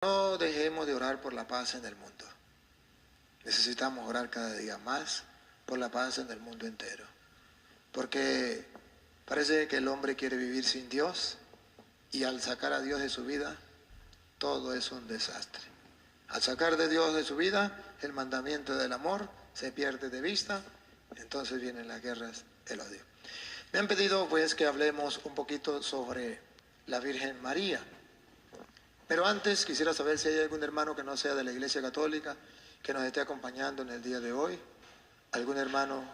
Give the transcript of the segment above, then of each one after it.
No dejemos de orar por la paz en el mundo. Necesitamos orar cada día más por la paz en el mundo entero. Porque parece que el hombre quiere vivir sin Dios y al sacar a Dios de su vida, todo es un desastre. Al sacar de Dios de su vida, el mandamiento del amor se pierde de vista, entonces vienen las guerras del odio. Me han pedido pues que hablemos un poquito sobre la Virgen María. Pero antes quisiera saber si hay algún hermano que no sea de la Iglesia Católica que nos esté acompañando en el día de hoy. Algún hermano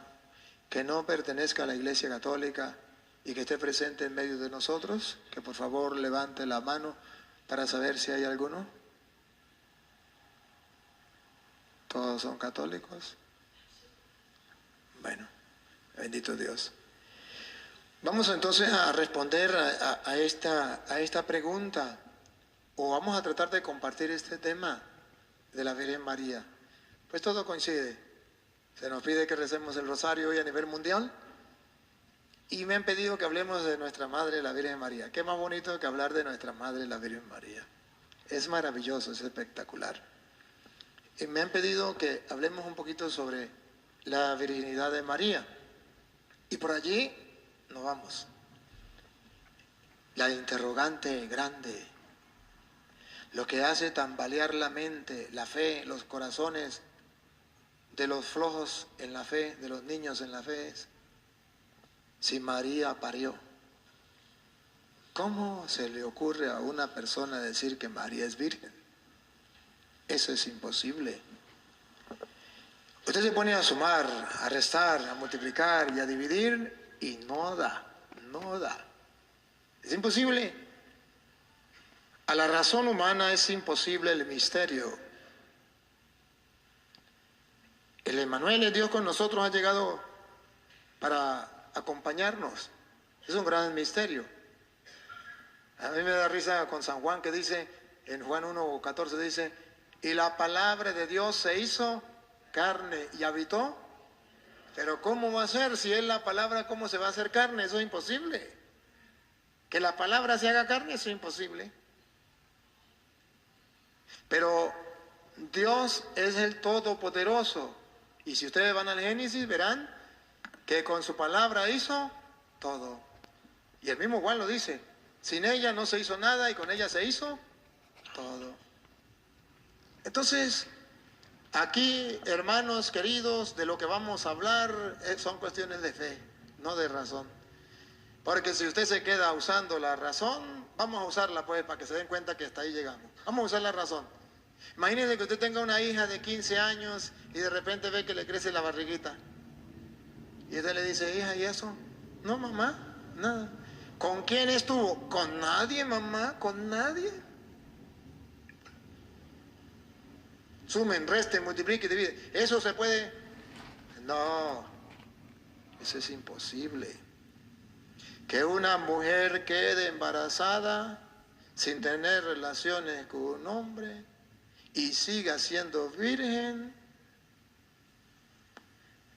que no pertenezca a la Iglesia Católica y que esté presente en medio de nosotros, que por favor levante la mano para saber si hay alguno. ¿Todos son católicos? Bueno, bendito Dios. Vamos entonces a responder a esta pregunta. O vamos a tratar de compartir este tema de la Virgen María. Pues todo coincide. Se nos pide que recemos el rosario hoy a nivel mundial. Y me han pedido que hablemos de nuestra Madre, la Virgen María. Qué más bonito que hablar de nuestra Madre, la Virgen María. Es maravilloso, es espectacular. Y me han pedido que hablemos un poquito sobre la virginidad de María. Y por allí nos vamos. La interrogante grande. Lo que hace tambalear la mente, la fe, los corazones de los flojos en la fe, de los niños en la fe, es si María parió. ¿Cómo se le ocurre a una persona decir que María es virgen? Eso es imposible. Usted se pone a sumar, a restar, a multiplicar y a dividir y no da. Es imposible. A la razón humana es imposible el misterio. El Emmanuel, el Dios con nosotros, ha llegado para acompañarnos. Es un gran misterio. A mí me da risa con San Juan que dice, en Juan 1:14 dice, y la palabra de Dios se hizo carne y habitó. Pero ¿cómo va a ser? Si es la palabra, ¿cómo se va a hacer carne? Eso es imposible. Que la palabra se haga carne, eso es imposible. Pero Dios es el Todopoderoso. Y si ustedes van al Génesis, verán que con su palabra hizo todo. Y el mismo Juan lo dice. Sin ella no se hizo nada y con ella se hizo todo. Entonces, aquí, hermanos queridos, de lo que vamos a hablar son cuestiones de fe, no de razón. Porque si usted se queda usando la razón, vamos a usarla pues para que se den cuenta que hasta ahí llegamos. Vamos a usar la razón. Imagínese que usted tenga una hija de 15 años y de repente ve que le crece la barriguita. Y usted le dice, hija, ¿y eso? No, mamá, nada. ¿Con quién estuvo? Con nadie, mamá, con nadie. Sumen, resten, multipliquen, dividen. ¿Eso se puede? No, eso es imposible. Que una mujer quede embarazada sin tener relaciones con un hombre y siga siendo virgen,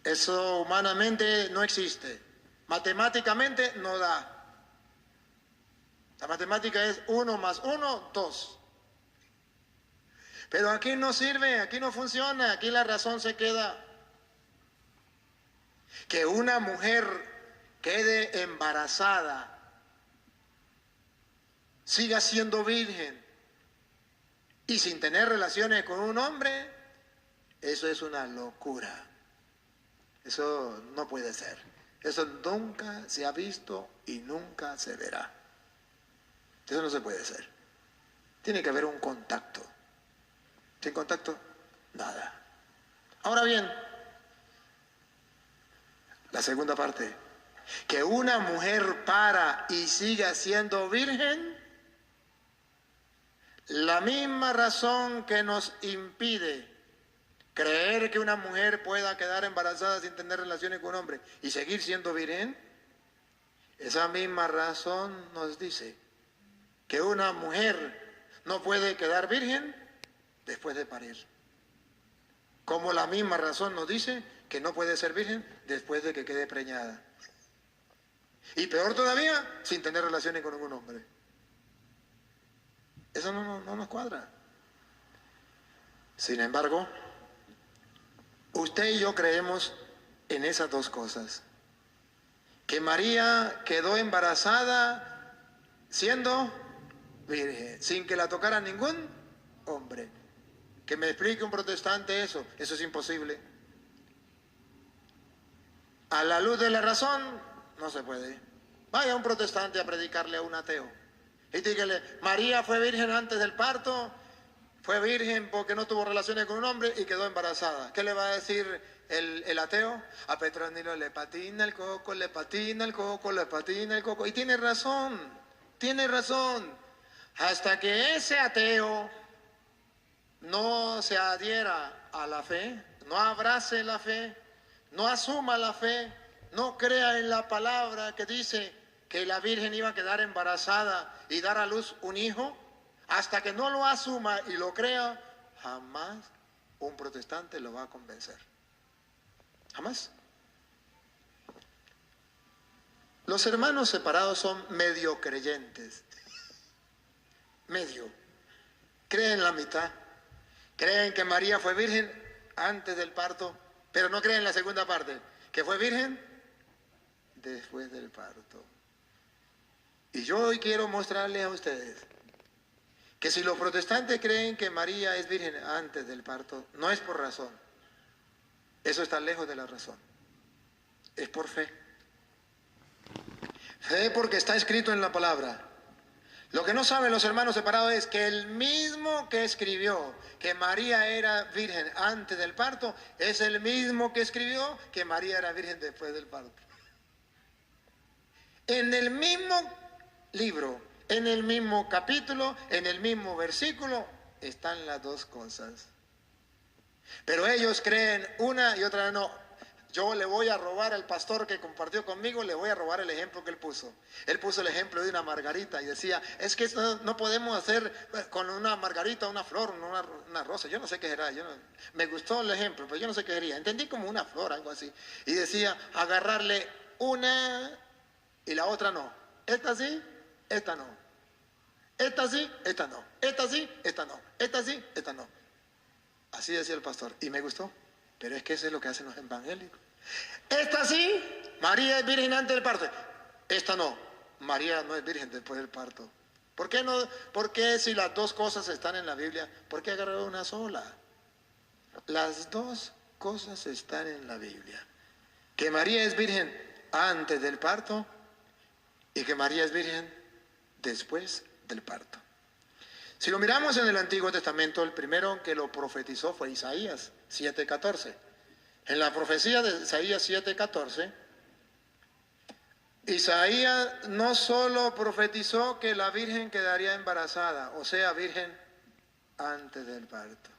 eso humanamente no existe. Matemáticamente no da. La matemática es 1 más 1, 2. Pero aquí no sirve, aquí no funciona, aquí la razón se queda. Que una mujer quede embarazada, siga siendo virgen y sin tener relaciones con un hombre, eso es una locura. Eso no puede ser. Eso nunca se ha visto y nunca se verá. Eso no se puede hacer. Tiene que haber un contacto. Sin contacto, nada. Ahora bien, la segunda parte. Que una mujer para y siga siendo virgen, la misma razón que nos impide creer que una mujer pueda quedar embarazada sin tener relaciones con un hombre y seguir siendo virgen, esa misma razón nos dice que una mujer no puede quedar virgen después de parir. Como la misma razón nos dice que no puede ser virgen después de que quede preñada. Y peor todavía, sin tener relaciones con ningún hombre. Eso no nos cuadra. Sin embargo, usted y yo creemos en esas dos cosas. Que María quedó embarazada siendo virgen, sin que la tocara ningún hombre. Que me explique un protestante eso es imposible. A la luz de la razón, no se puede. Vaya un protestante a predicarle a un ateo y dígale, María fue virgen antes del parto, fue virgen porque no tuvo relaciones con un hombre y quedó embarazada. ¿Qué le va a decir el ateo? A Petronilo le patina el coco, le patina el coco, le patina el coco. Y tiene razón, tiene razón. Hasta que ese ateo no se adhiera a la fe, no abrace la fe, no asuma la fe, no crea en la palabra que dice que la Virgen iba a quedar embarazada y dar a luz un hijo, hasta que no lo asuma y lo crea, jamás un protestante lo va a convencer. Jamás. Los hermanos separados son medio creyentes. Medio. Creen la mitad. Creen que María fue virgen antes del parto, pero no creen la segunda parte, que fue virgen después del parto. Y yo hoy quiero mostrarles a ustedes que si los protestantes creen que María es virgen antes del parto, no es por razón. Eso está lejos de la razón. Es por fe. Fe porque está escrito en la palabra. Lo que no saben los hermanos separados es que el mismo que escribió que María era virgen antes del parto, es el mismo que escribió que María era virgen después del parto. En el mismo libro, en el mismo capítulo, en el mismo versículo, están las dos cosas. Pero ellos creen una y otra no. Yo le voy a robar al pastor que compartió conmigo, le voy a robar el ejemplo que él puso. Él puso el ejemplo de una margarita y decía, es que esto no podemos hacer con una margarita, una flor, una rosa. Yo no sé qué era, me gustó el ejemplo, pero yo no sé qué sería. Entendí como una flor, algo así. Y decía, agarrarle una y la otra no. Esta sí, esta no. Esta sí, esta no. Esta sí, esta no. Esta sí, esta no. Así decía el pastor. Y me gustó. Pero es que eso es lo que hacen los evangélicos. Esta sí, María es virgen antes del parto. Esta no, María no es virgen después del parto. ¿Por qué no? ¿Por qué si las dos cosas están en la Biblia? ¿Por qué agarrar una sola? Las dos cosas están en la Biblia. Que María es virgen antes del parto y que María es virgen después del parto. Si lo miramos en el Antiguo Testamento, el primero que lo profetizó fue Isaías 7:14. En la profecía de Isaías 7:14, Isaías no solo profetizó que la Virgen quedaría embarazada, o sea, virgen antes del parto.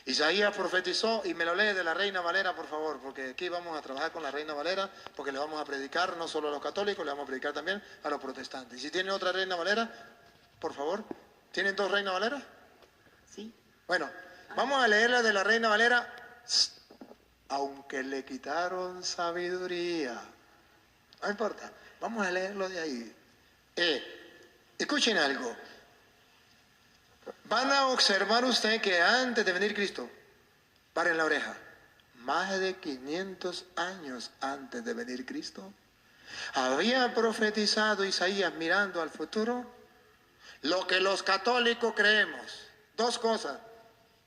Isaías profetizó, y me lo lee de la Reina Valera, por favor, porque aquí vamos a trabajar con la Reina Valera, porque le vamos a predicar no solo a los católicos, le vamos a predicar también a los protestantes. Y si tiene otra Reina Valera, por favor. ¿Tienen dos Reina Valera? Sí. Bueno, vamos a leerla de la Reina Valera. Aunque le quitaron sabiduría. No importa, vamos a leerlo de ahí. Escuchen algo. Van a observar usted que antes de venir Cristo, paren la oreja, más de 500 años antes de venir Cristo, había profetizado Isaías mirando al futuro lo que los católicos creemos. Dos cosas.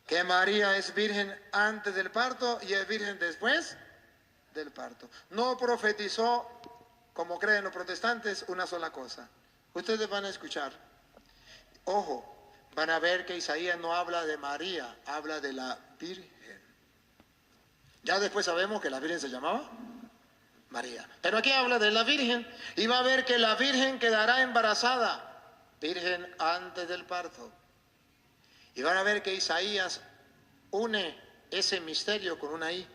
Que María es virgen antes del parto y es virgen después del parto. No profetizó, como creen los protestantes, una sola cosa. Ustedes van a escuchar. Ojo, van a ver que Isaías no habla de María, habla de la Virgen. Ya después sabemos que la Virgen se llamaba María. Pero aquí habla de la Virgen y va a ver que la Virgen quedará embarazada. Virgen antes del parto. Y van a ver que Isaías une ese misterio con una I.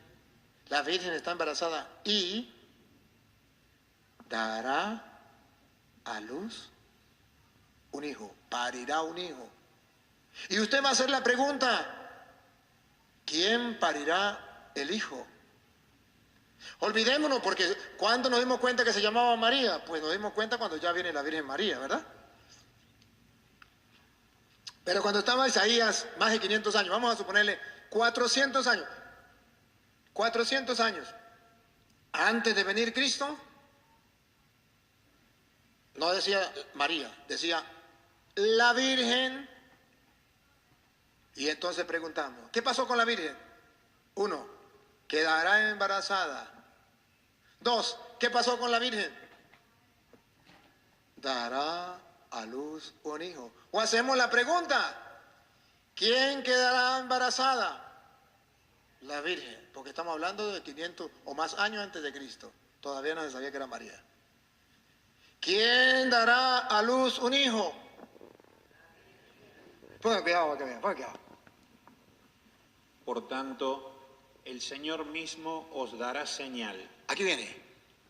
La Virgen está embarazada y dará a luz un hijo, parirá un hijo. Y usted va a hacer la pregunta, ¿quién parirá el hijo? Olvidémonos, porque ¿cuándo nos dimos cuenta que se llamaba María? Pues nos dimos cuenta cuando ya viene la Virgen María, ¿verdad? Pero cuando estaba Isaías, más de 500 años, vamos a suponerle 400 años, 400 años antes de venir Cristo, no decía María, decía la Virgen. Y entonces preguntamos, ¿qué pasó con la Virgen? 1, quedará embarazada. 2, ¿qué pasó con la Virgen? Dará a luz un hijo. O hacemos la pregunta, ¿quién quedará embarazada? La Virgen, porque estamos hablando de 500 o más años antes de Cristo. Todavía no se sabía que era María. ¿Quién dará a luz un hijo? Pongan cuidado, pongan cuidado. Por tanto, el Señor mismo os dará señal. Aquí viene.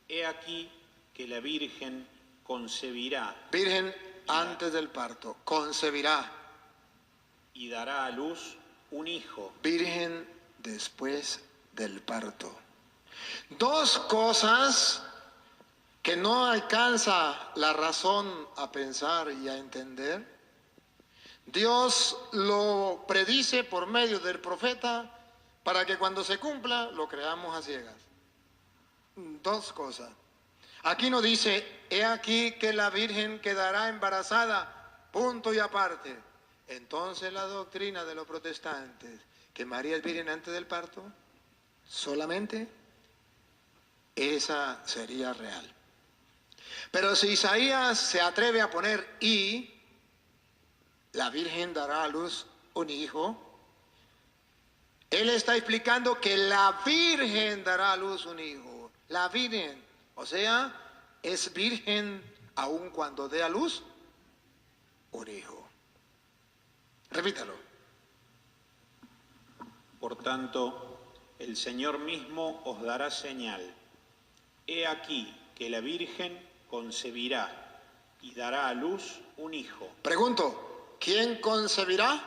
He aquí que la Virgen concebirá. Virgen antes del parto, concebirá. Y dará a luz un hijo. Virgen después del parto. Dos cosas que no alcanza la razón a pensar y a entender. Dios lo predice por medio del profeta para que cuando se cumpla lo creamos a ciegas. Dos cosas. Aquí no dice, he aquí que la Virgen quedará embarazada, punto y aparte. Entonces la doctrina de los protestantes, que María es virgen antes del parto, solamente esa sería real. Pero si Isaías se atreve a poner y, la Virgen dará a luz un hijo, él está explicando que la Virgen dará a luz un hijo. La Virgen, o sea, es virgen aun cuando dé a luz un hijo. Repítalo. Por tanto, el Señor mismo os dará señal. He aquí que la Virgen concebirá y dará a luz un hijo. Pregunto, ¿quién concebirá?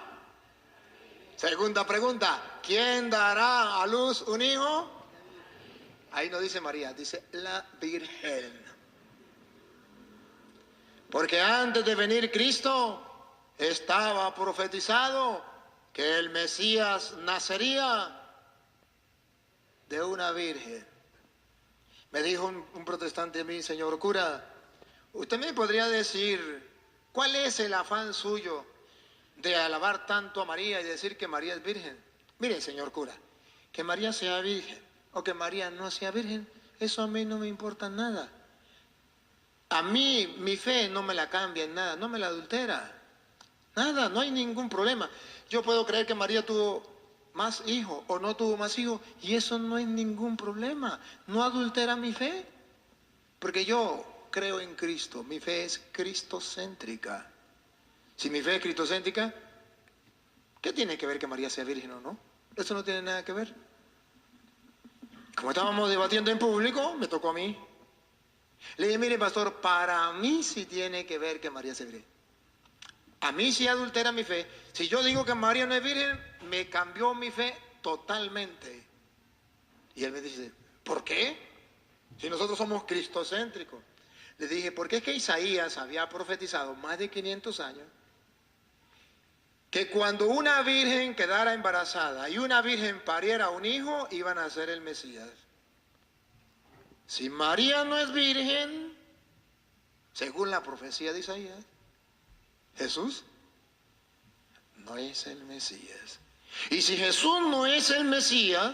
Segunda pregunta, ¿quién dará a luz un hijo? Ahí no dice María, dice la Virgen. Porque antes de venir Cristo estaba profetizado que el Mesías nacería de una virgen. Me dijo un protestante a mí, señor cura, usted me podría decir cuál es el afán suyo de alabar tanto a María y decir que María es virgen. Mire, señor cura, que María sea virgen o que María no sea virgen, eso a mí no me importa nada. A mí mi fe no me la cambia en nada, no me la adultera. Nada, no hay ningún problema. Yo puedo creer que María tuvo más hijos o no tuvo más hijos y eso no es ningún problema. No adultera mi fe. Porque yo creo en Cristo, mi fe es cristocéntrica. Si mi fe es cristocéntrica, ¿qué tiene que ver que María sea virgen o no? Eso no tiene nada que ver. Como estábamos debatiendo en público, me tocó a mí. Le dije, mire pastor, para mí sí tiene que ver que María sea virgen. A mí sí adultera mi fe. Si yo digo que María no es virgen, me cambió mi fe totalmente. Y él me dice, ¿por qué? Si nosotros somos cristocéntricos. Le dije, porque es que Isaías había profetizado más de 500 años que cuando una virgen quedara embarazada y una virgen pariera un hijo, iban a ser el Mesías. Si María no es virgen, según la profecía de Isaías, Jesús no es el Mesías. Y si Jesús no es el Mesías,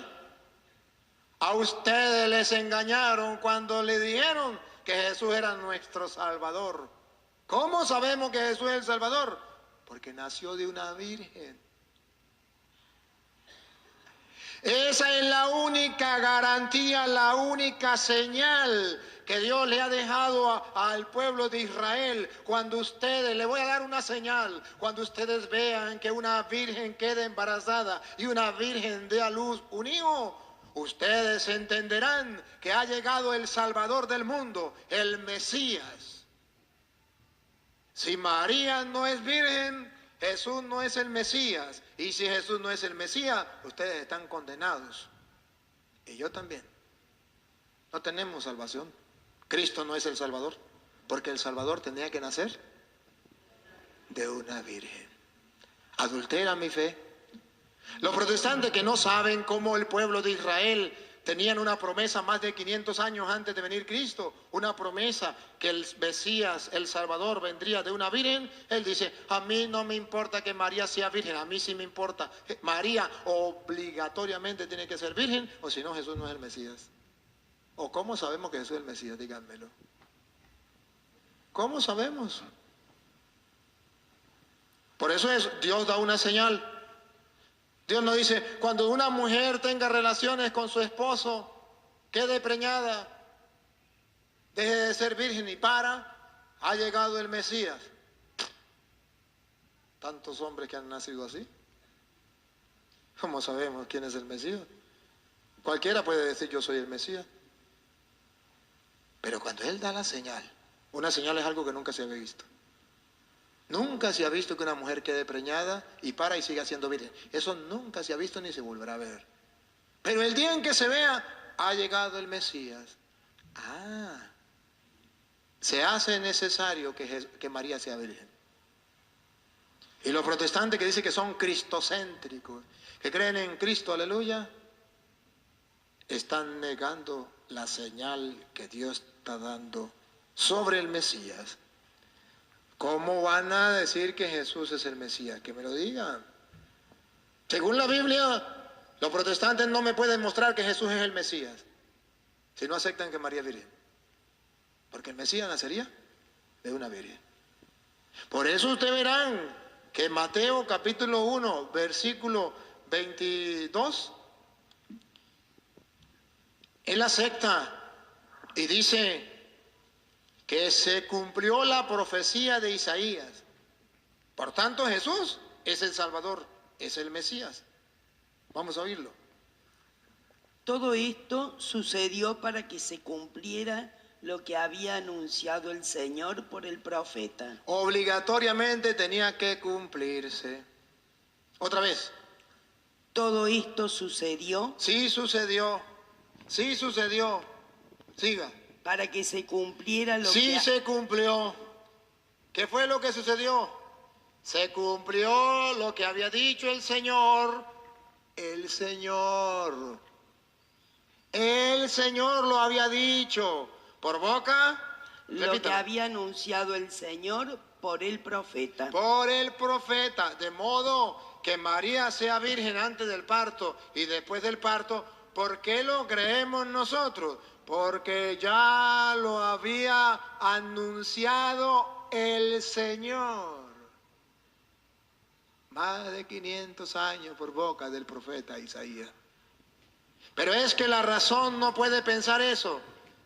a ustedes les engañaron cuando le dijeron que Jesús era nuestro Salvador. ¿Cómo sabemos que Jesús es el Salvador? Porque nació de una virgen. Esa es la única garantía, la única señal que Dios le ha dejado al pueblo de Israel. Cuando ustedes, le voy a dar una señal, cuando ustedes vean que una virgen queda embarazada y una virgen dé a luz un hijo, ustedes entenderán que ha llegado el Salvador del mundo, el Mesías. Si María no es virgen, Jesús no es el Mesías. Y si Jesús no es el Mesías, ustedes están condenados. Y yo también. No tenemos salvación. Cristo no es el Salvador, porque el Salvador tenía que nacer de una virgen. adulteran mi fe. Los protestantes que no saben cómo el pueblo de Israel tenían una promesa más de 500 años antes de venir Cristo, una promesa que el Mesías, el Salvador, vendría de una virgen. Él dice, a mí no me importa que María sea virgen, a mí sí me importa. María obligatoriamente tiene que ser virgen, o si no, Jesús no es el Mesías. ¿O cómo sabemos que Jesús es el Mesías? Díganmelo. ¿Cómo sabemos? Por eso Dios da una señal. Dios nos dice, cuando una mujer tenga relaciones con su esposo, quede preñada, deje de ser virgen y ha llegado el Mesías. Tantos hombres que han nacido así. ¿Cómo sabemos quién es el Mesías? Cualquiera puede decir yo soy el Mesías. Pero cuando Él da la señal, una señal es algo que nunca se había visto. Nunca se ha visto que una mujer quede preñada y siga siendo virgen. Eso nunca se ha visto ni se volverá a ver. Pero el día en que se vea, ha llegado el Mesías. Se hace necesario que María sea virgen. Y los protestantes que dicen que son cristocéntricos, que creen en Cristo, aleluya, están negando la señal que Dios está dando sobre el Mesías. ¿Cómo van a decir que Jesús es el Mesías? Que me lo digan. Según la Biblia, los protestantes no me pueden mostrar que Jesús es el Mesías si no aceptan que María es virgen. Porque el Mesías nacería de una virgen. Por eso ustedes verán que Mateo capítulo 1, versículo 22, él acepta y dice que se cumplió la profecía de Isaías. Por tanto, Jesús es el Salvador, es el Mesías. Vamos a oírlo. Todo esto sucedió para que se cumpliera lo que había anunciado el Señor por el profeta. Obligatoriamente tenía que cumplirse. Otra vez. Todo esto sucedió. Sí sucedió. Sí sucedió. Siga. Para que se cumpliera lo sí que... se cumplió. ¿Qué fue lo que sucedió? Se cumplió lo que había dicho el Señor. El Señor lo había dicho. ¿Por boca? Lo Repítalo. que había anunciado el Señor por el profeta. Por el profeta. De modo que María sea virgen antes del parto y después del parto. ¿Por qué lo creemos nosotros? Porque ya lo había anunciado el Señor. Más de 500 años por boca del profeta Isaías. Pero es que la razón no puede pensar eso.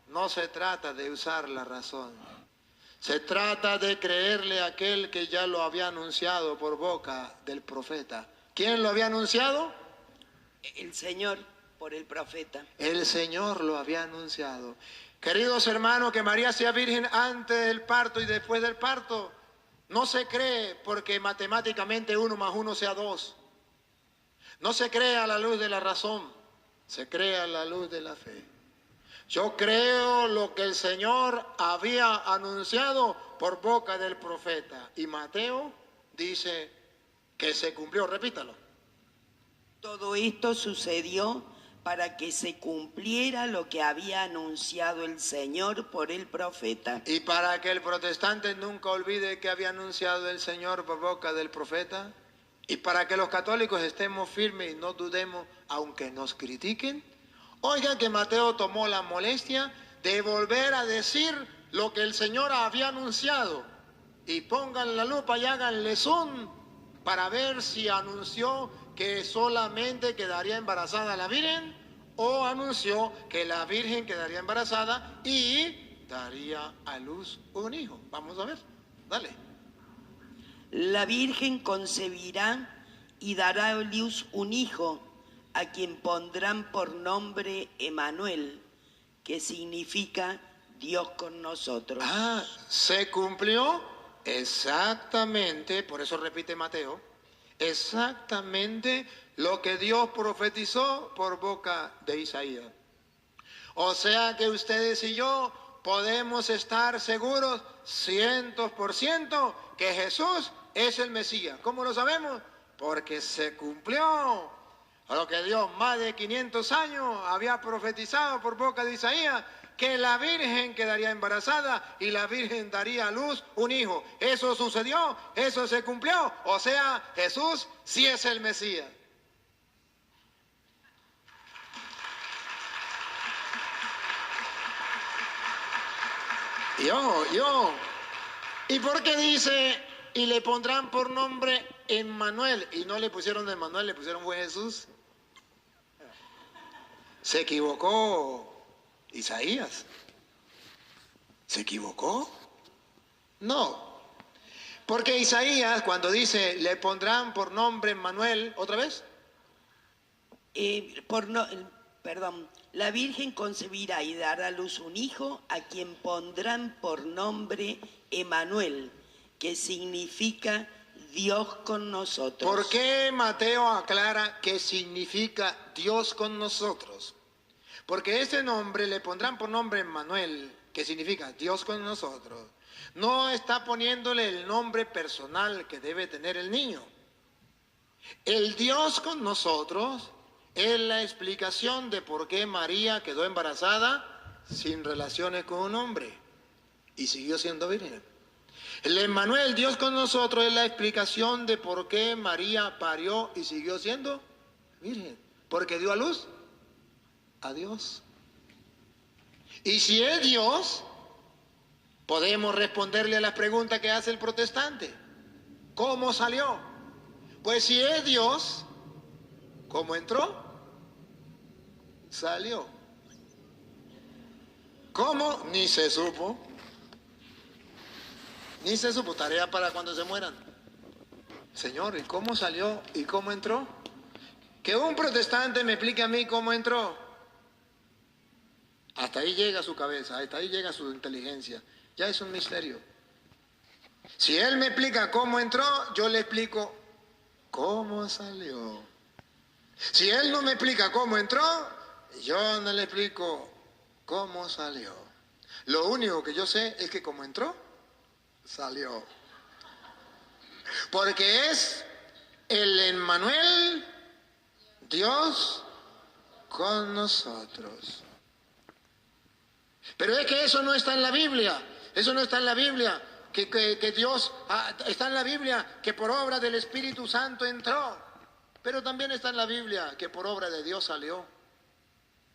No se trata de usar la razón. Se trata de creerle a aquel que ya lo había anunciado por boca del profeta. ¿Quién lo había anunciado? El Señor por el profeta. El Señor lo había anunciado. Queridos hermanos, que María sea virgen antes del parto y después del parto, no se cree porque matemáticamente 1 más 1 sea 2. No se cree a la luz de la razón, se cree a la luz de la fe. Yo creo lo que el Señor había anunciado por boca del profeta. Y Mateo dice que se cumplió. Repítalo. Todo esto sucedió para que se cumpliera lo que había anunciado el Señor por el profeta. Y para que el protestante nunca olvide que había anunciado el Señor por boca del profeta. Y para que los católicos estemos firmes y no dudemos, aunque nos critiquen. Oigan que Mateo tomó la molestia de volver a decir lo que el Señor había anunciado. Y pongan la lupa y háganle zoom para ver si anunció que solamente quedaría embarazada la Virgen o anunció que la Virgen quedaría embarazada y daría a luz un hijo. Vamos a ver, dale. La Virgen concebirá y dará a luz un hijo, a quien pondrán por nombre Emmanuel, que significa Dios con nosotros. Se cumplió exactamente, por eso repite Mateo, exactamente lo que Dios profetizó por boca de Isaías. O sea que ustedes y yo podemos estar seguros 100% que Jesús es el Mesías. ¿Cómo lo sabemos? porque se cumplió a lo que Dios más de 500 años había profetizado por boca de Isaías, que la Virgen quedaría embarazada y la Virgen daría a luz un hijo. Eso sucedió, eso se cumplió. O sea, Jesús sí es el Mesías. ¿Y por qué dice, y le pondrán por nombre Emmanuel? Y no le pusieron Emmanuel, le pusieron fue Jesús. Se equivocó Isaías. ¿Se equivocó? No. Porque Isaías, cuando dice, le pondrán por nombre Emmanuel, ¿otra vez? La Virgen concebirá y dará a luz un hijo a quien pondrán por nombre Emmanuel, que significa Dios con nosotros. ¿Por qué Mateo aclara que significa Dios con nosotros? Porque ese nombre le pondrán por nombre Emmanuel, que significa Dios con nosotros. No está poniéndole el nombre personal que debe tener el niño. El Dios con nosotros es la explicación de por qué María quedó embarazada sin relaciones con un hombre y siguió siendo virgen. El Emmanuel, Dios con nosotros, es la explicación de por qué María parió y siguió siendo virgen. Porque dio a luz a Dios. Y si es Dios, podemos responderle a las preguntas que hace el protestante. ¿Cómo salió? Pues si es Dios, ¿cómo entró? Salió. ¿Cómo? Ni se supo. Ni se supo. Tarea para cuando se mueran. Señor, ¿y cómo salió? ¿Y cómo entró? Que un protestante me explique a mí cómo entró. Hasta ahí llega su cabeza, hasta ahí llega su inteligencia. Ya es un misterio. Si él me explica cómo entró, yo le explico cómo salió. Si él no me explica cómo entró, yo no le explico cómo salió. Lo único que yo sé es que como entró, salió. Porque es el Emmanuel, Dios con nosotros. Pero es que eso no está en la Biblia. Eso no está en la Biblia. Que Dios está en la Biblia, que por obra del Espíritu Santo entró. Pero también está en la Biblia que por obra de Dios salió.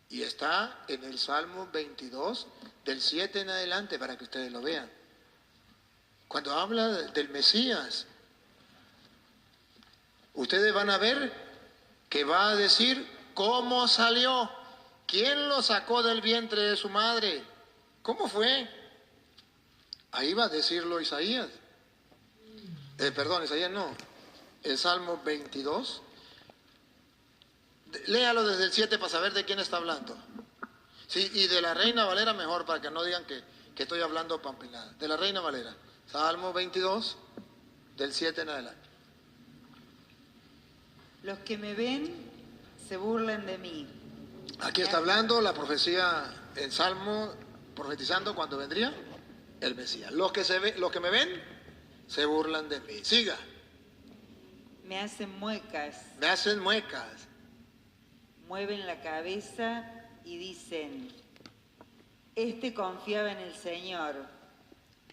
Y está en el Salmo 22, del 7 en adelante, para que ustedes lo vean. Cuando habla del Mesías, ustedes van a ver que va a decir cómo salió, quién lo sacó del vientre de su madre, cómo fue. Ahí va a decirlo Isaías. Isaías no. El Salmo 22. Léalo desde el 7 para saber de quién está hablando. Sí, y de la Reina Valera mejor, para que no digan que estoy hablando pampinada. De la Reina Valera. Salmo 22, del 7 en adelante. Los que me ven se burlan de mí. Aquí está hablando la profecía, el Salmo, profetizando cuando vendría el Mesías. Los que me ven se burlan de mí. Siga. Me hacen muecas. Me hacen muecas. Mueven la cabeza y dicen, este confiaba en el Señor,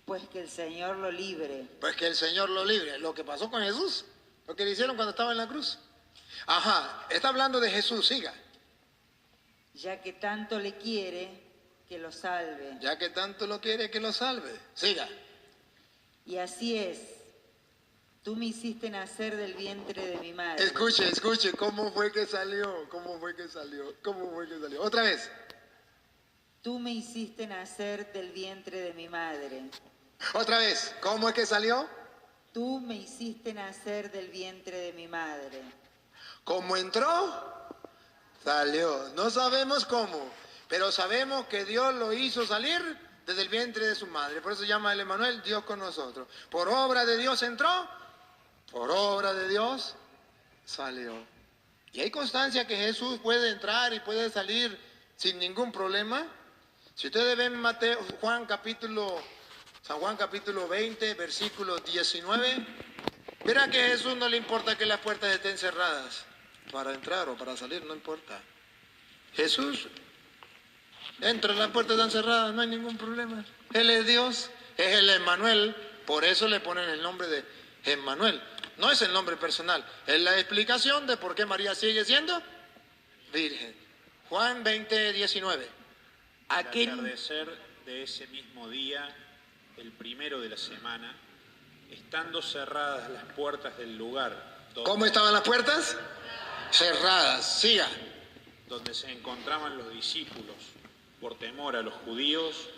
pues que el Señor lo libre. Pues que el Señor lo libre. Lo que pasó con Jesús, lo que le hicieron cuando estaba en la cruz. Ajá, está hablando de Jesús, siga. Ya que tanto le quiere, que lo salve. Ya que tanto lo quiere, que lo salve. Siga. Y así es. Tú me hiciste nacer del vientre de mi madre. Escuche, ¿cómo fue que salió? Otra vez. Tú me hiciste nacer del vientre de mi madre. Otra vez, ¿cómo es que salió? Tú me hiciste nacer del vientre de mi madre. ¿Cómo entró? Salió. No sabemos cómo, pero sabemos que Dios lo hizo salir desde el vientre de su madre. Por eso se llama el Emmanuel, Dios con nosotros. Por obra de Dios entró, por obra de Dios salió. Y hay constancia que Jesús puede entrar y puede salir sin ningún problema. Si ustedes ven San Juan capítulo 20, versículo 19, Mira que a Jesús no le importa que las puertas estén cerradas. Para entrar o para salir, no importa. Jesús entra, las puertas están cerradas, no hay ningún problema. Él es Dios, es el Emmanuel, por eso le ponen el nombre de Emmanuel. No es el nombre personal, es la explicación de por qué María sigue siendo virgen. Juan 20:19. Al atardecer de ese mismo día, el primero de la semana, estando cerradas las puertas del lugar ¿Cómo estaban las puertas? Cerradas, siga. donde se encontraban los discípulos, por temor a los judíos,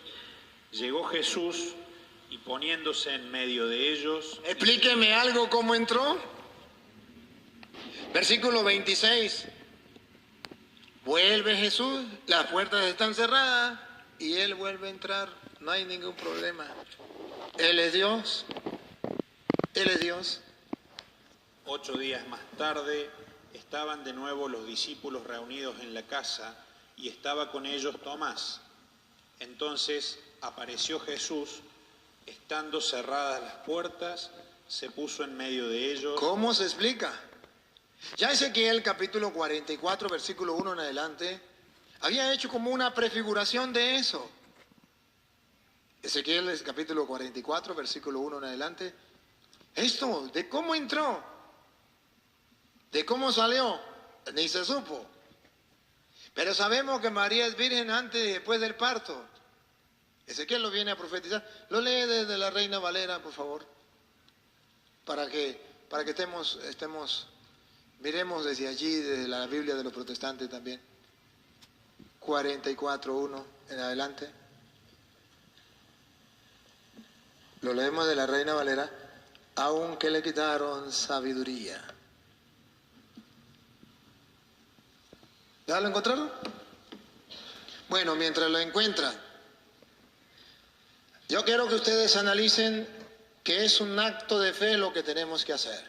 llegó Jesús y poniéndose en medio de ellos... Explíqueme algo, ¿cómo entró? Versículo 26. Vuelve Jesús, las puertas están cerradas y Él vuelve a entrar, no hay ningún problema. Él es Dios, Él es Dios. 8 días más tarde estaban de nuevo los discípulos reunidos en la casa y estaba con ellos Tomás. Entonces apareció Jesús, estando cerradas las puertas, se puso en medio de ellos. ¿Cómo se explica? Ya Ezequiel capítulo 44, versículo 1 en adelante, había hecho como una prefiguración de eso. Ezequiel capítulo 44, versículo 1 en adelante. Esto, de cómo entró, de cómo salió, ni se supo. Pero sabemos que María es virgen antes y después del parto. Ezequiel lo viene a profetizar. Lo lee desde la Reina Valera, por favor. Para que estemos, miremos desde allí, desde la Biblia de los protestantes también. 44:1 en adelante. Lo leemos de la Reina Valera. Aunque le quitaron sabiduría. ¿Ya lo encontraron? Bueno, mientras lo encuentran, yo quiero que ustedes analicen que es un acto de fe lo que tenemos que hacer.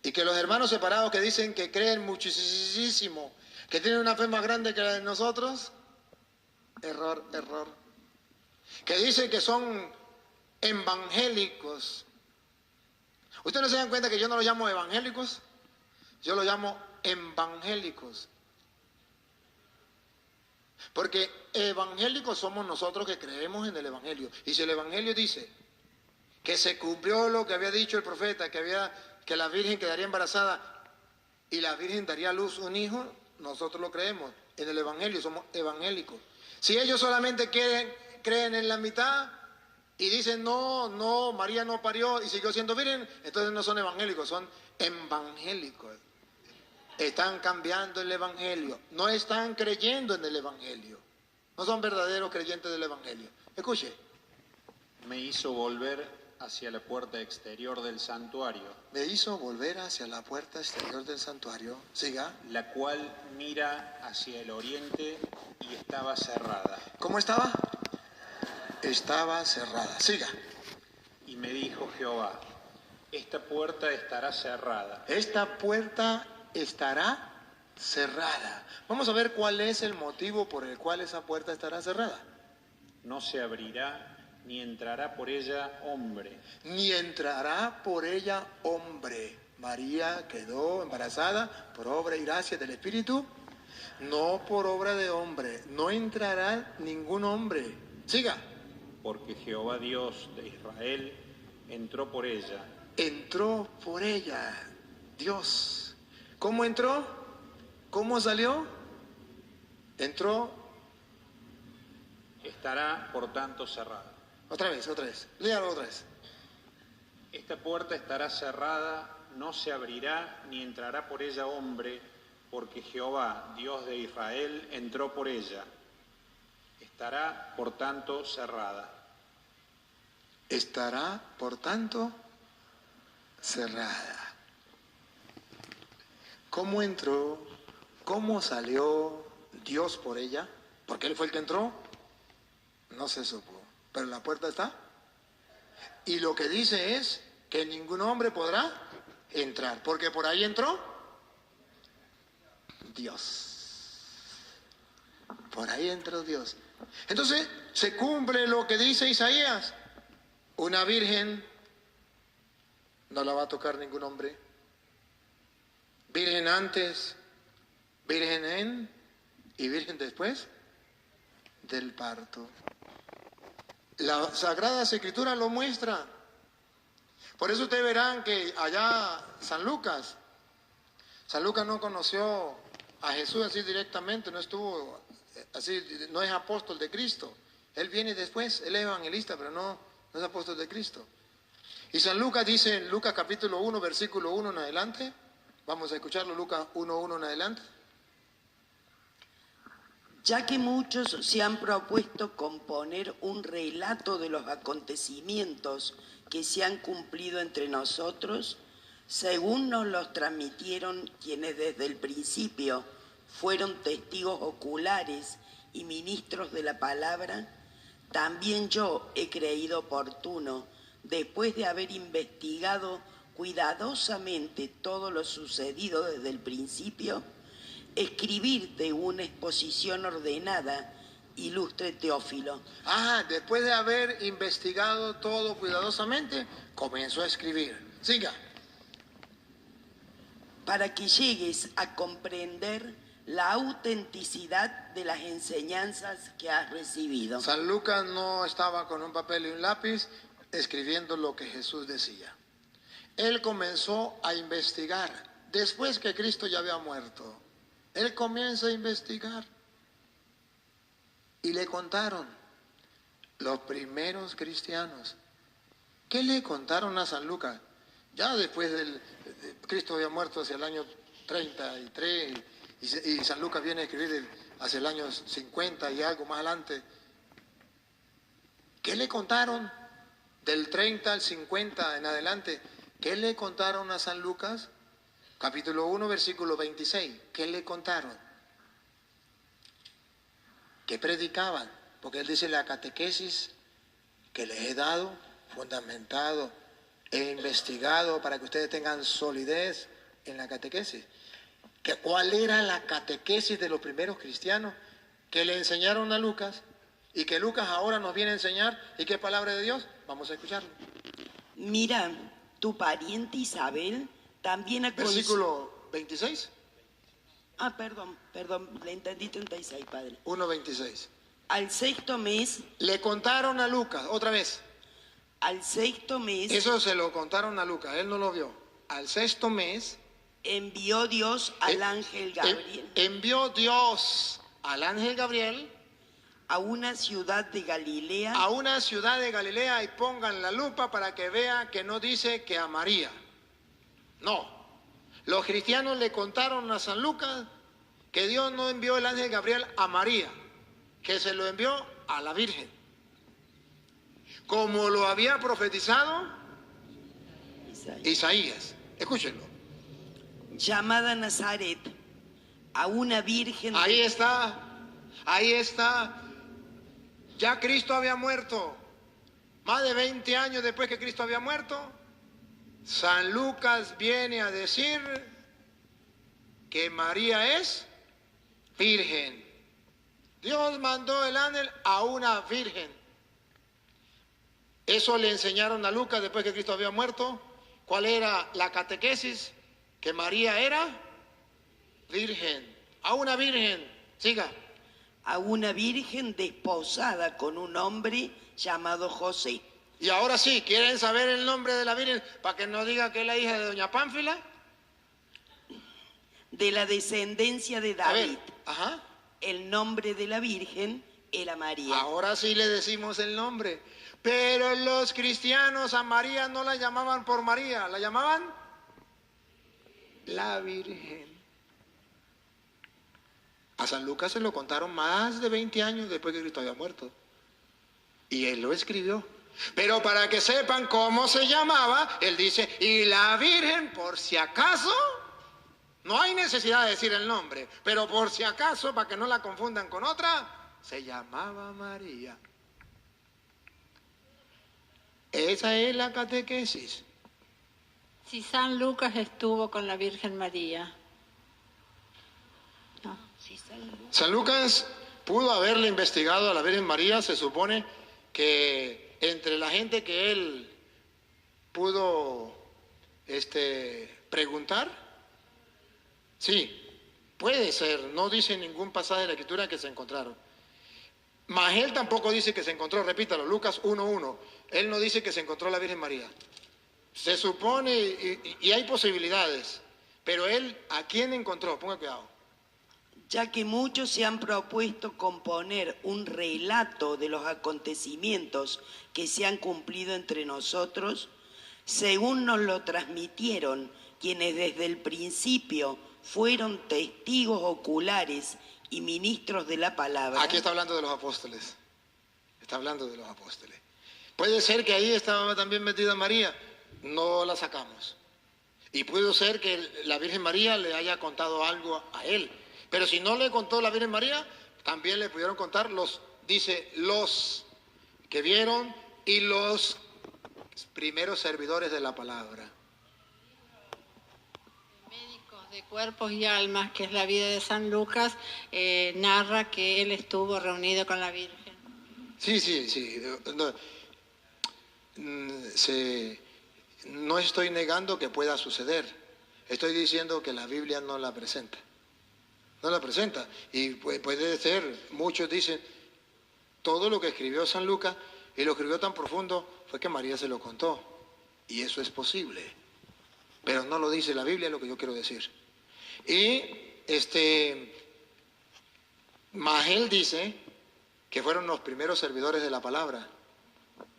Y que los hermanos separados que dicen que creen muchísimo, que tienen una fe más grande que la de nosotros, error. Que dicen que son evangélicos. ¿Ustedes no se dan cuenta que yo no los llamo evangélicos? Yo los llamo evangélicos. Porque evangélicos somos nosotros que creemos en el evangelio. Y si el evangelio dice que se cumplió lo que había dicho el profeta, que la virgen quedaría embarazada y la virgen daría a luz un hijo, nosotros lo creemos. En el evangelio somos evangélicos. Si ellos solamente creen en la mitad y dicen no, María no parió y siguió siendo virgen, entonces no son evangélicos, son evangélicos. Están cambiando el evangelio, no están creyendo en el evangelio, no son verdaderos creyentes del evangelio. Escuche. Me hizo volver hacia la puerta exterior del santuario. Me hizo volver hacia la puerta exterior del santuario. Siga. La cual mira hacia el oriente y estaba cerrada. ¿Cómo estaba? Estaba cerrada. Siga. Y me dijo Jehová, esta puerta estará cerrada. Esta puerta estará cerrada. Vamos a ver cuál es el motivo por el cual esa puerta estará cerrada. No se abrirá ni entrará por ella hombre. Ni entrará por ella hombre. María quedó embarazada por obra y gracia del Espíritu, no por obra de hombre. No entrará ningún hombre. Siga. Porque Jehová Dios de Israel entró por ella. Entró por ella. Dios. ¿Cómo entró? ¿Cómo salió? Entró. Estará por tanto cerrada. Otra vez. Léalo otra vez. Esta puerta estará cerrada, no se abrirá ni entrará por ella hombre, porque Jehová, Dios de Israel, entró por ella. Estará, por tanto, cerrada. Estará, por tanto, cerrada. ¿Cómo entró? ¿Cómo salió Dios por ella? Porque Él fue el que entró. No se supo. Pero la puerta está. Y lo que dice es que ningún hombre podrá entrar. Porque por ahí entró Dios. Por ahí entró Dios. Entonces se cumple lo que dice Isaías. Una virgen no la va a tocar ningún hombre. Virgen antes, virgen en y virgen después del parto. La Sagrada Escritura lo muestra. Por eso ustedes verán que allá San Lucas no conoció a Jesús así directamente, no estuvo así, no es apóstol de Cristo. Él viene después, él es evangelista, pero no es apóstol de Cristo. Y San Lucas dice en Lucas capítulo 1, versículo 1 en adelante, vamos a escucharlo, Lucas 1:1 en adelante. Ya que muchos se han propuesto componer un relato de los acontecimientos que se han cumplido entre nosotros, según nos los transmitieron quienes desde el principio fueron testigos oculares y ministros de la palabra, también yo he creído oportuno, después de haber investigado cuidadosamente todo lo sucedido desde el principio, escribirte una exposición ordenada, ilustre Teófilo. Después de haber investigado todo cuidadosamente, comenzó a escribir. Siga. Para que llegues a comprender la autenticidad de las enseñanzas que has recibido. San Lucas no estaba con un papel y un lápiz escribiendo lo que Jesús decía. Él comenzó a investigar después que Cristo ya había muerto. Él comienza a investigar y le contaron los primeros cristianos. ¿Qué le contaron a San Lucas? Ya después Cristo había muerto hacia el año 33 y San Lucas viene a escribir hacia el año 50 y algo más adelante. ¿Qué le contaron del 30 al 50 en adelante? ¿Qué le contaron a San Lucas? Capítulo 1, versículo 26. ¿Qué le contaron? ¿Qué predicaban? Porque él dice la catequesis que les he dado, fundamentado, he investigado para que ustedes tengan solidez en la catequesis. ¿Cuál era la catequesis de los primeros cristianos que le enseñaron a Lucas y que Lucas ahora nos viene a enseñar? ¿Y qué palabra de Dios? Vamos a escucharlo. Mira, tu pariente Isabel también ha Versículo 26. Perdón, le entendí 36, padre. 1:26. Al sexto mes. Le contaron a Lucas, otra vez. Al sexto mes. Eso se lo contaron a Lucas, él no lo vio. Al sexto mes. Envió Dios al ángel Gabriel. Envió Dios al ángel Gabriel. A una ciudad de Galilea. A una ciudad de Galilea, y pongan la lupa para que vean que no dice que a María. No. Los cristianos le contaron a San Lucas que Dios no envió el ángel Gabriel a María, que se lo envió a la Virgen. Como lo había profetizado Isaías. Escúchenlo. Llamada Nazaret, a una virgen. Ahí está. Ya Cristo había muerto. Más de 20 años después que Cristo había muerto, San Lucas viene a decir que María es virgen. Dios mandó el ángel a una virgen. Eso le enseñaron a Lucas después que Cristo había muerto. ¿Cuál era la catequesis? Que María era virgen. A una virgen. Siga. A una virgen desposada con un hombre llamado José. Y ahora sí, ¿quieren saber el nombre de la Virgen para que no diga que es la hija de doña Pánfila? De la descendencia de David. Ajá. El nombre de la Virgen era María. Ahora sí le decimos el nombre. Pero los cristianos a María no la llamaban por María, la llamaban la Virgen. A San Lucas se lo contaron más de 20 años después que Cristo había muerto. Y él lo escribió. Pero para que sepan cómo se llamaba, él dice, y la Virgen, por si acaso, no hay necesidad de decir el nombre, pero por si acaso, para que no la confundan con otra, se llamaba María. Esa es la catequesis. Si San Lucas estuvo con la Virgen María. No. San Lucas pudo haberle investigado a la Virgen María, se supone que entre la gente que él pudo preguntar? Sí, puede ser. No dice ningún pasaje de la Escritura que se encontraron. Mas él tampoco dice que se encontró, repítalo, Lucas 1:1. Él no dice que se encontró la Virgen María. Se supone, y hay posibilidades, pero él, ¿a quién encontró? Ponga cuidado. Ya que muchos se han propuesto componer un relato de los acontecimientos que se han cumplido entre nosotros, según nos lo transmitieron quienes desde el principio fueron testigos oculares y ministros de la palabra. Aquí está hablando de los apóstoles. Está hablando de los apóstoles. Puede ser que ahí estaba también metida María. No la sacamos. Y puede ser que la Virgen María le haya contado algo a él. Pero si no le contó la Virgen María, también le pudieron contar los que vieron y los primeros servidores de la palabra. Médicos de Cuerpos y Almas, que es la vida de San Lucas, narra que él estuvo reunido con la Virgen. Sí. No estoy negando que pueda suceder. Estoy diciendo que la Biblia no la presenta. No la presenta. Y puede ser, muchos dicen, todo lo que escribió San Lucas, y lo escribió tan profundo, fue que María se lo contó. Y eso es posible. Pero no lo dice la Biblia, es lo que yo quiero decir. Y mas él dice que fueron los primeros servidores de la palabra,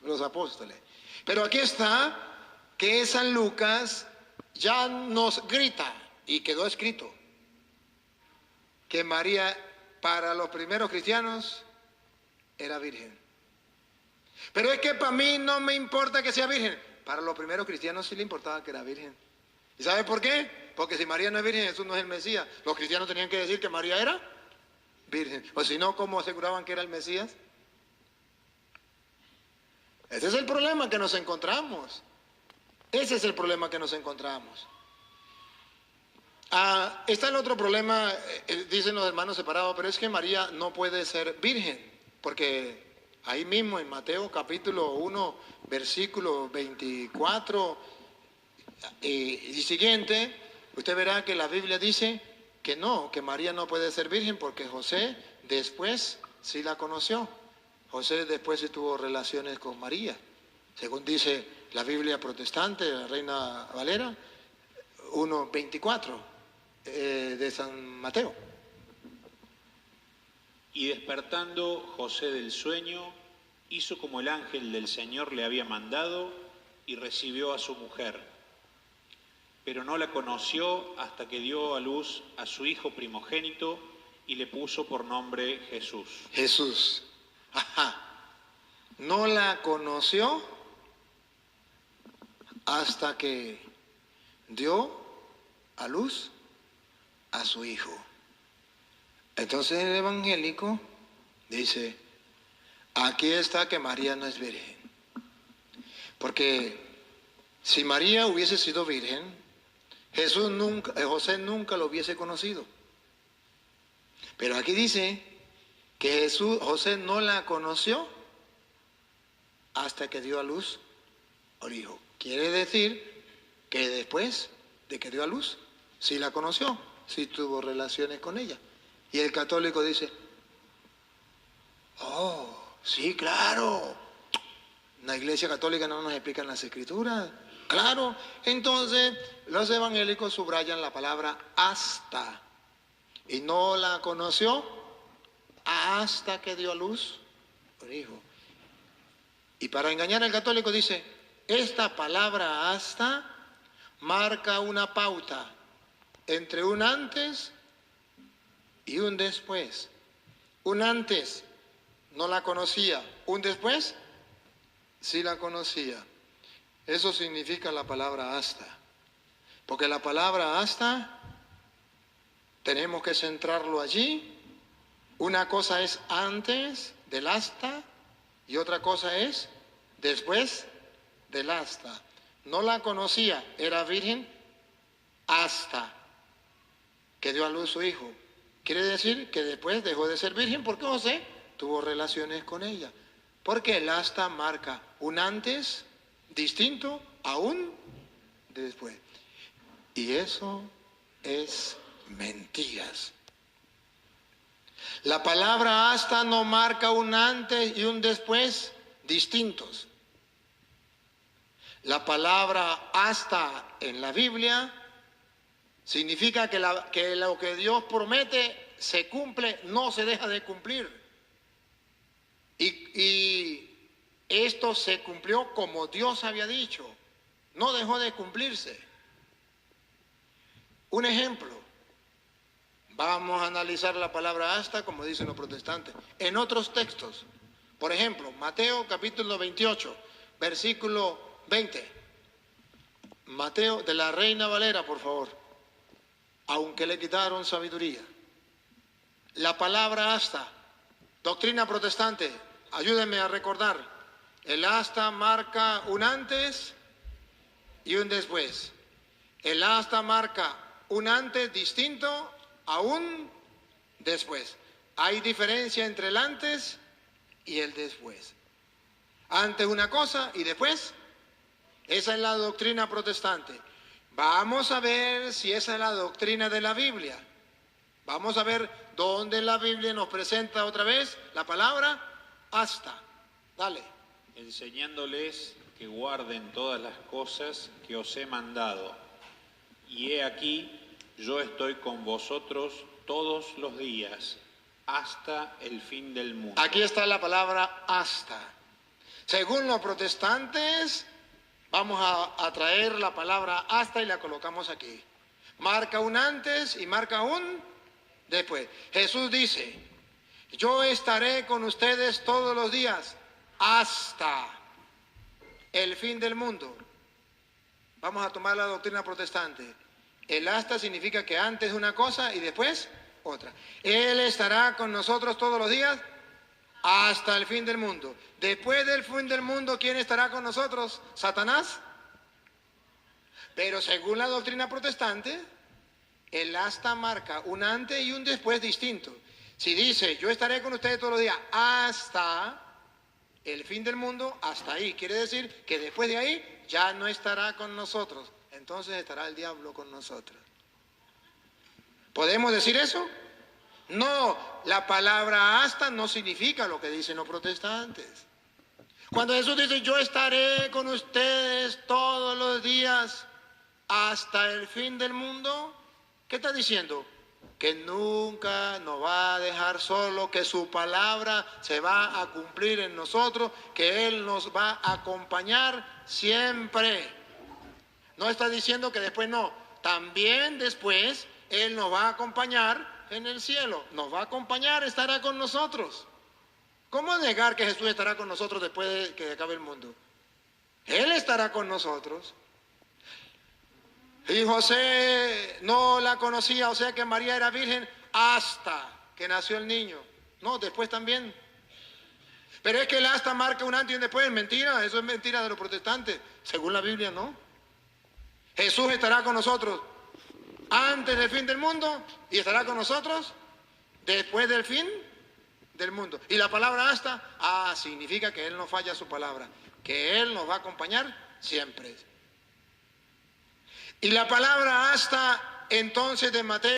los apóstoles. Pero aquí está que San Lucas ya nos grita, y quedó escrito, que María para los primeros cristianos era virgen. Pero es que para mí no me importa que sea virgen. Para los primeros cristianos sí le importaba que era virgen. ¿Y sabe por qué? Porque si María no es virgen, Jesús no es el Mesías. Los cristianos tenían que decir que María era virgen. O si no, ¿cómo aseguraban que era el Mesías? Ese es el problema que nos encontramos. Ese es el problema que nos encontramos. Está el otro problema, dicen los hermanos separados, pero es que María no puede ser virgen, porque ahí mismo en Mateo capítulo 1, versículo 24 y siguiente, usted verá que la Biblia dice que no, que María no puede ser virgen porque José después sí la conoció. José después sí tuvo relaciones con María, según dice la Biblia protestante, la Reina Valera, 1:24 de San Mateo. Y despertando José del sueño, hizo como el ángel del Señor le había mandado y recibió a su mujer. Pero no la conoció hasta que dio a luz a su hijo primogénito y le puso por nombre Jesús. Jesús. Ajá. No la conoció hasta que dio a luz a su hijo. Entonces el evangélico dice, aquí está que María no es virgen. Porque si María hubiese sido virgen, José nunca lo hubiese conocido. Pero aquí dice que José no la conoció hasta que dio a luz al hijo. Quiere decir que después de que dio a luz, sí la conoció, sí tuvo relaciones con ella. Y el católico dice, oh, sí, claro. La Iglesia Católica no nos explican las Escrituras. Claro, entonces los evangélicos subrayan la palabra hasta. Y no la conoció hasta que dio a luz al hijo. Y para engañar al católico dice, esta palabra hasta marca una pauta entre un antes y un después. Un antes no la conocía, un después sí la conocía. Eso significa la palabra hasta. Porque la palabra hasta tenemos que centrarlo allí. Una cosa es antes del hasta y otra cosa es después del hasta. No la conocía, era virgen hasta que dio a luz su hijo. Quiere decir que después dejó de ser virgen porque José tuvo relaciones con ella. Porque el hasta marca un antes distinto a un después. Y eso es mentiras. La palabra hasta no marca un antes y un después distintos. La palabra hasta en la Biblia significa que lo que Dios promete se cumple, no se deja de cumplir. Y esto se cumplió como Dios había dicho, no dejó de cumplirse. Un ejemplo, vamos a analizar la palabra hasta como dicen los protestantes, en otros textos. Por ejemplo, Mateo capítulo 28, versículo 20. Mateo de la Reina Valera, por favor. Aunque le quitaron sabiduría. La palabra hasta, doctrina protestante, ayúdenme a recordar. El hasta marca un antes y un después. El hasta marca un antes distinto a un después. Hay diferencia entre el antes y el después. Antes una cosa y después. Esa es la doctrina protestante. Vamos a ver si esa es la doctrina de la Biblia. Vamos a ver dónde la Biblia nos presenta otra vez la palabra hasta. Dale. Enseñándoles que guarden todas las cosas que os he mandado. Y he aquí, yo estoy con vosotros todos los días, hasta el fin del mundo. Aquí está la palabra hasta. Según los protestantes, vamos a traer la palabra hasta y la colocamos aquí. Marca un antes y marca un después. Jesús dice, yo estaré con ustedes todos los días hasta el fin del mundo. Vamos a tomar la doctrina protestante. El hasta significa que antes una cosa y después otra. Él estará con nosotros todos los días hasta el fin del mundo. Después del fin del mundo, ¿quién estará con nosotros? ¿Satanás? Pero según la doctrina protestante, el hasta marca un antes y un después distinto. Si dice, yo estaré con ustedes todos los días hasta el fin del mundo, hasta ahí. Quiere decir que después de ahí ya no estará con nosotros. Entonces estará el diablo con nosotros. ¿Podemos decir eso? No, la palabra hasta no significa lo que dicen los protestantes. Cuando Jesús dice, yo estaré con ustedes todos los días hasta el fin del mundo, ¿qué está diciendo? Que nunca nos va a dejar solo, que su palabra se va a cumplir en nosotros, que Él nos va a acompañar siempre. No está diciendo que después no, también después Él nos va a acompañar en el cielo, nos va a acompañar, estará con nosotros. ¿Cómo negar que Jesús estará con nosotros después de que acabe el mundo? Él estará con nosotros. Y José no la conocía, o sea que María era virgen hasta que nació el niño. No, después también. Pero es que el hasta marca un antes y un después, es mentira, eso es mentira de los protestantes. Según la Biblia, no. Jesús estará con nosotros antes del fin del mundo y estará con nosotros después del fin del mundo. Y la palabra hasta, significa que Él no falla a su palabra, que Él nos va a acompañar siempre. Y la palabra hasta entonces de Mateo